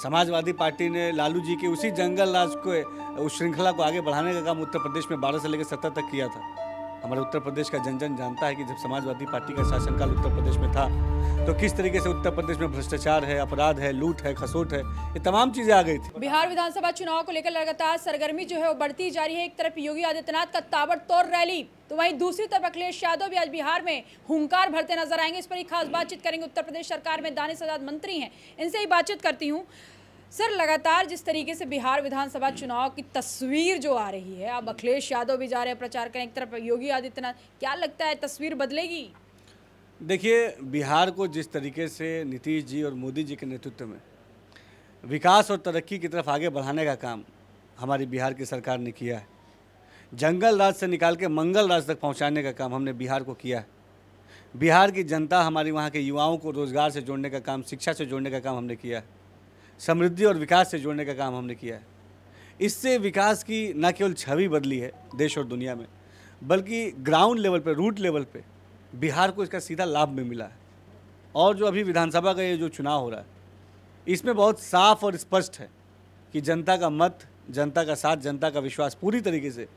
Samajwadi party ने लालू जी के उसी जंगल राज को, उस श्रृंखला को आगे बढ़ाने का काम उत्तर प्रदेश में 12 से लेकर 70 तक किया था। हमारे उत्तर प्रदेश का जन जन जानता है कि जब समाजवादी पार्टी का शासनकाल उत्तर प्रदेश में था तो किस तरीके से उत्तर प्रदेश में भ्रष्टाचार है, अपराध है, लूट है, खसोट है, ये तमाम चीजें आ गई थी। बिहार विधानसभा चुनाव को लेकर लगातार सरगर्मी जो है वो बढ़ती जा रही है। एक तरफ योगी आदित्यनाथ का ताबड़तोड़ रैली, तो वहीं दूसरी तरफ अखिलेश यादव भी आज बिहार में हुंकार भरते नजर आएंगे। इस पर ही खास बातचीत करेंगे। उत्तर प्रदेश सरकार में दानिश आजाद मंत्री हैं, इनसे ही बातचीत करती हूँ। सर, लगातार जिस तरीके से बिहार विधानसभा चुनाव की तस्वीर जो आ रही है, अब अखिलेश यादव भी जा रहे हैं प्रचार करें, एक तरफ योगी आदित्यनाथ, क्या लगता है तस्वीर बदलेगी? देखिए, बिहार को जिस तरीके से नीतीश जी और मोदी जी के नेतृत्व में विकास और तरक्की की तरफ आगे बढ़ाने का काम हमारी बिहार की सरकार ने किया है, जंगल राज से निकाल के मंगल राज तक पहुंचाने का काम हमने बिहार को किया है। बिहार की जनता, हमारी वहाँ के युवाओं को रोजगार से जोड़ने का काम, शिक्षा से जोड़ने का काम हमने किया है, समृद्धि और विकास से जोड़ने का काम हमने किया है। इससे विकास की न केवल छवि बदली है देश और दुनिया में, बल्कि ग्राउंड लेवल पे, रूट लेवल पे बिहार को इसका सीधा लाभ में मिला है। और जो अभी विधानसभा का ये जो चुनाव हो रहा है, इसमें बहुत साफ और स्पष्ट है कि जनता का मत, जनता का साथ, जनता का विश्वास पूरी तरीके से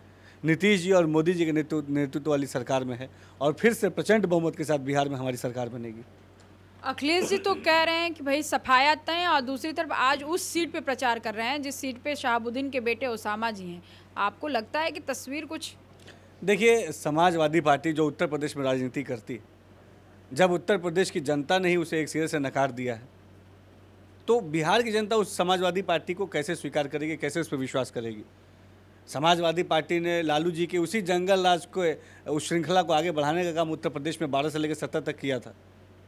नीतीश जी और मोदी जी के नेतृत्व वाली सरकार में है और फिर से प्रचंड बहुमत के साथ बिहार में हमारी सरकार बनेगी। अखिलेश जी तो कह रहे हैं कि भाई सफाया तय, और दूसरी तरफ आज उस सीट पे प्रचार कर रहे हैं जिस सीट पे शहाबुद्दीन के बेटे ओसामा जी हैं। आपको लगता है कि तस्वीर कुछ? देखिए, समाजवादी पार्टी जो उत्तर प्रदेश में राजनीति करती है, जब उत्तर प्रदेश की जनता ने ही उसे एक सिरे से नकार दिया है, तो बिहार की जनता उस समाजवादी पार्टी को कैसे स्वीकार करेगी, कैसे उस पर विश्वास करेगी? समाजवादी पार्टी ने लालू जी के उसी जंगल राज को, उस श्रृंखला को आगे बढ़ाने का काम उत्तर प्रदेश में 12 से लेकर 70 तक किया था।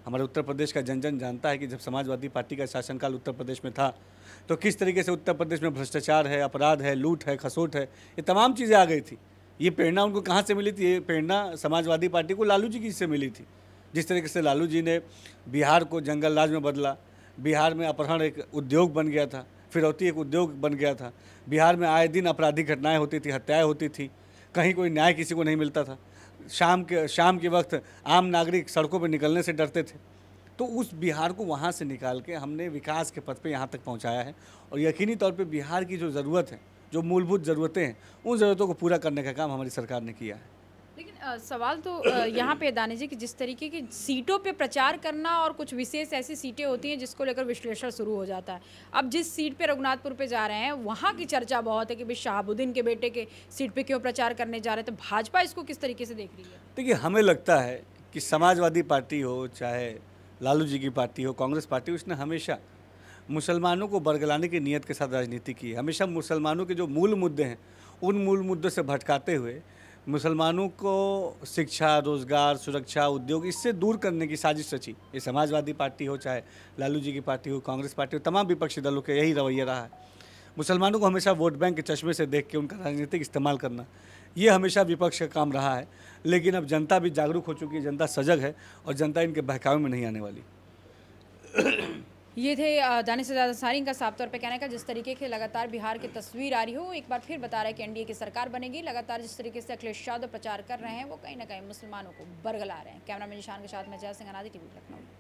हमारे उत्तर प्रदेश का जन जन जानता है कि जब समाजवादी पार्टी का शासनकाल उत्तर प्रदेश में था तो किस तरीके से उत्तर प्रदेश में भ्रष्टाचार है, अपराध है, लूट है, खसोट है, ये तमाम चीज़ें आ गई थी। ये प्रेरणा उनको कहाँ से मिली थी? ये प्रेरणा समाजवादी पार्टी को लालू जी की से मिली थी। जिस तरीके से लालू जी ने बिहार को जंगल राज में बदला, बिहार में अपहरण एक उद्योग बन गया था, फिरौती एक उद्योग बन गया था, बिहार में आए दिन आपराधिक घटनाएं होती थी, हत्याएं होती थी, कहीं कोई न्याय किसी को नहीं मिलता था, शाम के वक्त आम नागरिक सड़कों पर निकलने से डरते थे। तो उस बिहार को वहाँ से निकाल के हमने विकास के पथ पे यहाँ तक पहुँचाया है और यकीनी तौर पे बिहार की जो ज़रूरत है, जो मूलभूत ज़रूरतें हैं, उन ज़रूरतों को पूरा करने का काम हमारी सरकार ने किया है। लेकिन सवाल तो यहाँ पे दानिश जी कि जिस तरीके की सीटों पे प्रचार करना और कुछ विशेष ऐसी सीटें होती हैं जिसको लेकर विश्लेषण शुरू हो जाता है। अब जिस सीट पे रघुनाथपुर पे जा रहे हैं, वहाँ की चर्चा बहुत है कि भाई शहाबुद्दीन के बेटे के सीट पे क्यों प्रचार करने जा रहे हैं, तो भाजपा इसको किस तरीके से देख रही है? देखिए, हमें लगता है कि समाजवादी पार्टी हो, चाहे लालू जी की पार्टी हो, कांग्रेस पार्टी हो, उसने हमेशा मुसलमानों को बरगलाने की नीयत के साथ राजनीति की है। हमेशा मुसलमानों के जो मूल मुद्दे हैं, उन मूल मुद्दों से भटकाते हुए मुसलमानों को शिक्षा, रोजगार, सुरक्षा, उद्योग, इससे दूर करने की साजिश रची। ये समाजवादी पार्टी हो, चाहे लालू जी की पार्टी हो, कांग्रेस पार्टी हो, तमाम विपक्षी दलों के यही रवैया रहा है। मुसलमानों को हमेशा वोट बैंक के चश्मे से देख के उनका राजनीतिक इस्तेमाल करना, ये हमेशा विपक्ष का काम रहा है। लेकिन अब जनता भी जागरूक हो चुकी है, जनता सजग है और जनता इनके बहकावे में नहीं आने वाली। ये थे दानिश आजाद अंसारी का साफ तौर पे कहने का, जिस तरीके से लगातार बिहार की तस्वीर आ रही हो, एक बार फिर बता रहा है कि एनडीए की सरकार बनेगी। लगातार जिस तरीके से अखिलेश यादव प्रचार कर रहे हैं, वो कहीं ना कहीं मुसलमानों को बरगला रहे हैं। कैमरामैन निशान के साथ में जय सिंह, अनादि टीवी लखनऊ।